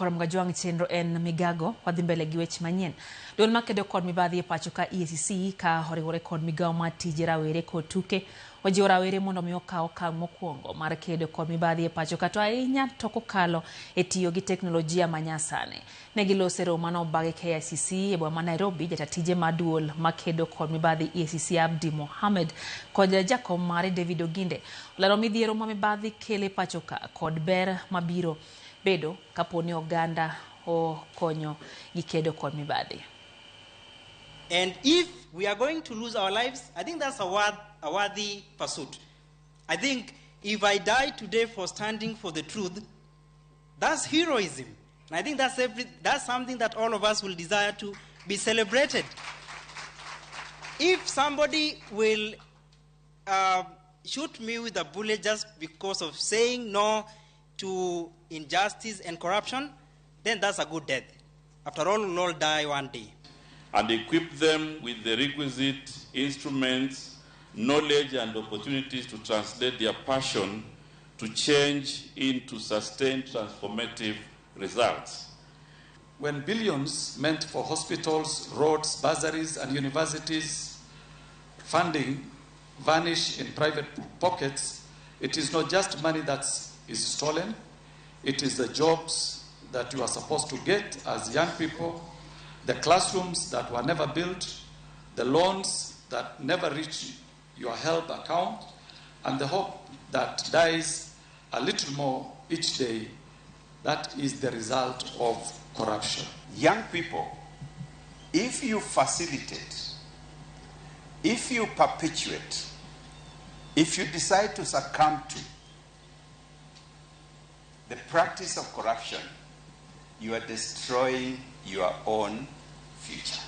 Koram Gajuang chenro en migago wadhi mbele gi wech manyien. Duol ma kedo kod mibadhi e pacho ka EACC ka oriwore kod migawo mar tije rawere kod tuke ojiwo rawere mondo mi okaw okang' mokwongo mar kedo kod mibadhi e pacho ka to ahinya to kokalo e tiyo gi teknolojia manyasani. Ne gilose romo mano bang' KICC e boma ma Nairobi. Jatatije mar duol ma kedo kod mibadhi EACC Abdi Mohamed kod jakom mare David Oginde olero midhiero ma mibadhi kele pacho ka kod ber mabiro bedo kaponi oganda okonyo gi kedo kod mibadhi. And if we are going to lose our lives, I think that's a worthy pursuit. I think if I die today for standing for the truth, that's heroism. And I think that's something that all of us will desire to be celebrated. If somebody will shoot me with a bullet just because of saying no to injustice and corruption, then that's a good death. After all, we'll all die one day. And equip them with the requisite instruments, knowledge, and opportunities to translate their passion to change into sustained transformative results. When billions meant for hospitals, roads, bursaries, and universities funding vanish in private pockets, it is not just money that is stolen, it is the jobs that you are supposed to get as young people, the classrooms that were never built, the loans that never reach your help account, and the hope that dies a little more each day. That is the result of corruption. Young people, if you facilitate, if you perpetuate, if you decide to succumb to the practice of corruption, you are destroying your own future.